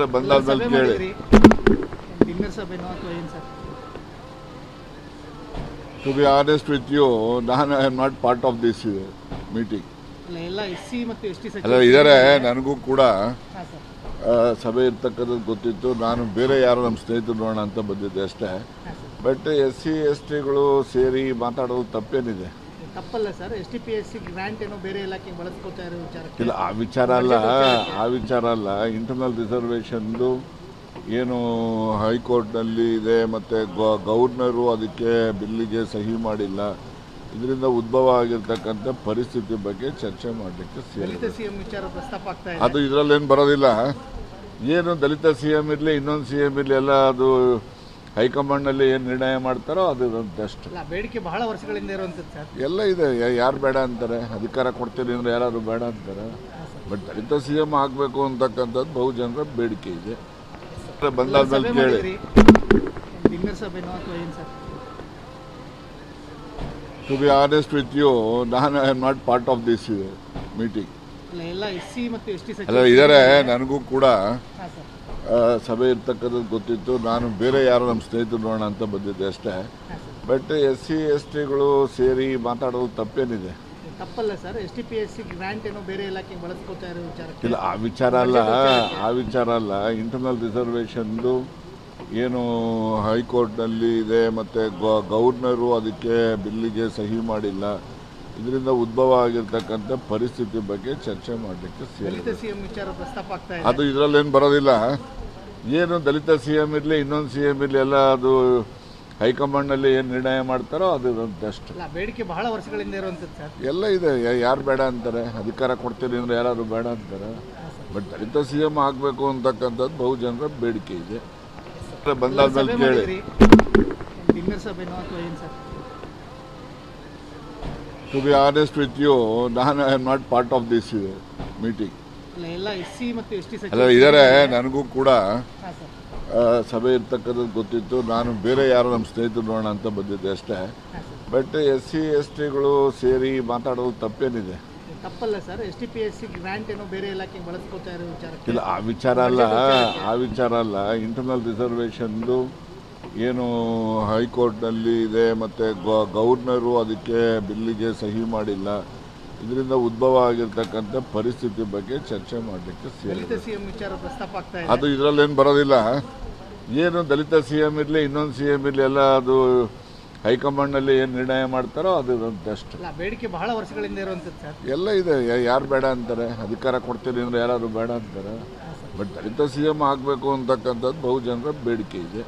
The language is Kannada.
ಬಂದಾದ್ಮೇಲೆ ಕೇಳಿ ಡಿನ್ನರ್ ಸಭೆನೋ ಅಥವಾ ಏನು sir? To be honest with you, ನಾನು I am not part of this meeting. ಅಲ್ಲ, ಎಲ್ಲ ಎಸ್ಸಿ ಮತ್ತು ಎಸ್ಟಿ ಅಲ್ಲ ಇದ್ದಾರೆ, ನನಗೂ ಕೂಡ ಹಾಂ ಸರ್. ಸಭೆ ಇರ್ತಕ್ಕಂಥದ್ದು ಗೊತ್ತಿತ್ತು. ನಾನು ಬೇರೆ ಯಾರು ನಮ್ಮ ಸ್ನೇಹಿತರು ನೋಡೋಣ ಅಂತ ಬಂದಿದ್ದೆ ಅಷ್ಟೇ. ಬಟ್ ಎಸ್ಸಿ ಎಸ್ಟಿಗಳು ಸೇರಿ ಮಾತಾಡೋದು ತಪ್ಪೇನಿದೆ? ತಪ್ಪಲ್ಲ ಸರ್. STPSC ಗ್ರಾಂಟ್ ಏನೋ ಬೇರೆ ಇಲಾಖೆಗೆ ಬಳಸ್ಕೋತಾ ಇರೋ ವಿಚಾರಕ್ಕೆ ಇಲ್ಲ, ಆ ವಿಚಾರ ಅಲ್ಲ. ಇಂಟರ್ನಲ್ ರಿಸರ್ವೇಷನ್ದು ಏನು ಹೈಕೋರ್ಟ್ನಲ್ಲಿ ಇದೆ, ಮತ್ತು ಗವರ್ನರು ಅದಕ್ಕೆ ಬಿಲ್ಲಿಗೆ ಸಹಿ ಮಾಡಿಲ್ಲ. ಇದರಿಂದ ಉದ್ಭವ ಆಗಿರ್ತಕ್ಕಂಥ ಪರಿಸ್ಥಿತಿ ಬಗ್ಗೆ ಚರ್ಚೆ ಮಾಡಲಿಕ್ಕೆ ದಲಿತ CM ವಿಚಾರ ಪ್ರಸ್ತಾಪ ಆಗ್ತಾ ಇದೆ. ಅದು ಇದರಲ್ಲೇನು ಬರೋದಿಲ್ಲ. ಏನು ದಲಿತ CM ಇರಲಿ, ಇನ್ನೊಂದು CM ಇರಲಿ, ಎಲ್ಲ ಅದು ಹೈಕಮಾಂಡ್ನಲ್ಲಿ ಏನು ನಿರ್ಣಯ ಮಾಡ್ತಾರೋ ಅದು ಬೆಸ್ಟ್. ಅಲ್ಲ, ಬೇಡಿಕೆ ಬಹಳ ವರ್ಷಗಳಿಂದ ಇರುವಂಥದ್ದು ಸರ್. ಎಲ್ಲ ಇದೆ. ಯಾರು ಬೇಡ ಅಂತಾರೆ? ಅಧಿಕಾರ ಕೊಡ್ತೀನಿ ಅಂದರೆ ಯಾರಾದ್ರು ಬೇಡ ಅಂತಾರೆ? ಬಟ್ ದಲಿತ CM ಆಗಬೇಕು ಅಂತಕ್ಕಂಥದ್ದು ಬಹುಜನರ ಬೇಡಿಕೆ ಇದೆ. ಬಂದಾದ್ಮೇಲೆ ಕೇಳಿ ಡಿನ್ನರ್ ಸಭೆನೋ ಅಥವಾ ಏನು sir? To be honest with you, ನಾನು I am not part of this meeting. ಅಲ್ಲ, ಎಲ್ಲ ಎಸ್ಸಿ ಮತ್ತು ಎಸ್ಟಿ ಅಲ್ಲ ಇದ್ದಾರೆ, ನನಗೂ ಕೂಡ ಹಾಂ ಸರ್. ಸಭೆ ಇರ್ತಕ್ಕಂಥದ್ದು ಗೊತ್ತಿತ್ತು. ನಾನು ಬೇರೆ ಯಾರು ನಮ್ಮ ಸ್ನೇಹಿತರು ನೋಡೋಣ ಅಂತ ಬಂದಿದ್ದೆ ಅಷ್ಟೇ. ಬಟ್ ಎಸ್ಸಿ ಎಸ್ಟಿಗಳು ಸೇರಿ ಮಾತಾಡೋದು ತಪ್ಪೇನಿದೆ? ತಪ್ಪಲ್ಲ ಸರ್. STPSC ಗ್ರಾಂಟ್ ಏನೋ ಬೇರೆ ಇಲಾಖೆಗೆ ಬಳಸ್ಕೋತಾ ಇರೋ ವಿಚಾರಕ್ಕೆ ಇಲ್ಲ, ಆ ವಿಚಾರ ಅಲ್ಲ. ಇಂಟರ್ನಲ್ ರಿಸರ್ವೇಷನ್ದು ಏನು ಹೈಕೋರ್ಟ್ನಲ್ಲಿ ಇದೆ, ಮತ್ತು ಗವರ್ನರು ಅದಕ್ಕೆ ಬಿಲ್ಲಿಗೆ ಸಹಿ ಮಾಡಿಲ್ಲ. ಇದರಿಂದ ಉದ್ಭವ ಆಗಿರ್ತಕ್ಕಂಥ ಪರಿಸ್ಥಿತಿ ಬಗ್ಗೆ ಚರ್ಚೆ ಮಾಡಲಿಕ್ಕೆ ದಲಿತ CM ವಿಚಾರ ಪ್ರಸ್ತಾಪ ಆಗ್ತಾ ಇದೆ. ಅದು ಇದರಲ್ಲೇನು ಬರೋದಿಲ್ಲ. ಏನು ದಲಿತ CM ಇರಲಿ, ಇನ್ನೊಂದು CM ಇರಲಿ, ಎಲ್ಲ ಅದು ಹೈಕಮಾಂಡ್ನಲ್ಲಿ ಏನು ನಿರ್ಣಯ ಮಾಡ್ತಾರೋ ಅದು ಬೆಸ್ಟ್. ಅಲ್ಲ, ಬೇಡಿಕೆ ಬಹಳ ವರ್ಷಗಳಿಂದ ಇರುವಂಥದ್ದು ಸರ್. ಎಲ್ಲ ಇದೆ. ಯಾರು ಬೇಡ ಅಂತಾರೆ? ಅಧಿಕಾರ ಕೊಡ್ತೀನಿ ಅಂದರೆ ಯಾರಾದ್ರು ಬೇಡ ಅಂತಾರೆ? ಬಟ್ ದಲಿತ CM ಆಗಬೇಕು ಅಂತಕ್ಕಂಥದ್ದು ಬಹುಜನರ ಬೇಡಿಕೆ ಇದೆ. ಬಂದಾದ್ಮೇಲೆ ಕೇಳಿ ಡಿನ್ನರ್ ಸಭೆನೋ ಅಥವಾ ಏನು sir? To be honest with you, ನಾನು I am not part of this meeting. ಅಲ್ಲ, ಎಲ್ಲ ಎಸ್ಸಿ ಮತ್ತು ಎಸ್ಟಿ ಅಲ್ಲ ಇದ್ದಾರೆ, ನನಗೂ ಕೂಡ ಹಾಂ ಸರ್. ಸಭೆ ಇರ್ತಕ್ಕಂಥದ್ದು ಗೊತ್ತಿತ್ತು. ನಾನು ಬೇರೆ ಯಾರು ನಮ್ಮ ಸ್ನೇಹಿತರು ನೋಡೋಣ ಅಂತ ಬಂದಿದ್ದೆ ಅಷ್ಟೇ. ಬಟ್ ಎಸ್ಸಿ ಎಸ್ಟಿಗಳು ಸೇರಿ ಮಾತಾಡೋದು ತಪ್ಪೇನಿದೆ? ತಪ್ಪಲ್ಲ ಸರ್. STPSC ಗ್ರಾಂಟ್ ಏನೋ ಬೇರೆ ಇಲಾಖೆಗೆ ಬಳಸ್ಕೋತಾ ಇರೋ ವಿಚಾರಕ್ಕೆ ಇಲ್ಲ, ಆ ವಿಚಾರ ಅಲ್ಲ. ಇಂಟರ್ನಲ್ ರಿಸರ್ವೇಷನ್ದು ಏನು ಹೈಕೋರ್ಟ್ನಲ್ಲಿ ಇದೆ, ಮತ್ತು ಗವರ್ನರು ಅದಕ್ಕೆ ಬಿಲ್ಲಿಗೆ ಸಹಿ ಮಾಡಿಲ್ಲ. ಇದರಿಂದ ಉದ್ಭವ ಆಗಿರ್ತಕ್ಕಂಥ ಪರಿಸ್ಥಿತಿ ಬಗ್ಗೆ ಚರ್ಚೆ ಮಾಡಲಿಕ್ಕೆ ದಲಿತ CM ವಿಚಾರ ಪ್ರಸ್ತಾಪ ಆಗ್ತಾ ಇದೆ. ಅದು ಇದರಲ್ಲೇನು ಬರೋದಿಲ್ಲ. ಏನು ದಲಿತ CM ಇರಲಿ, ಇನ್ನೊಂದು CM ಇರಲಿ, ಎಲ್ಲ ಅದು ಹೈಕಮಾಂಡ್ನಲ್ಲಿ ಏನು ನಿರ್ಣಯ ಮಾಡ್ತಾರೋ ಅದು ಬೆಸ್ಟ್. ಅಲ್ಲ, ಬೇಡಿಕೆ ಬಹಳ ವರ್ಷಗಳಿಂದ ಇರುವಂಥದ್ದು ಸರ್. ಎಲ್ಲ ಇದೆ. ಯಾರು ಬೇಡ ಅಂತಾರೆ? ಅಧಿಕಾರ ಕೊಡ್ತೀನಿ ಅಂದರೆ ಯಾರಾದ್ರು ಬೇಡ ಅಂತಾರೆ? ಬಟ್ ದಲಿತ CM ಆಗಬೇಕು ಅಂತಕ್ಕಂಥದ್ದು ಬಹುಜನರ ಬೇಡಿಕೆ ಇದೆ.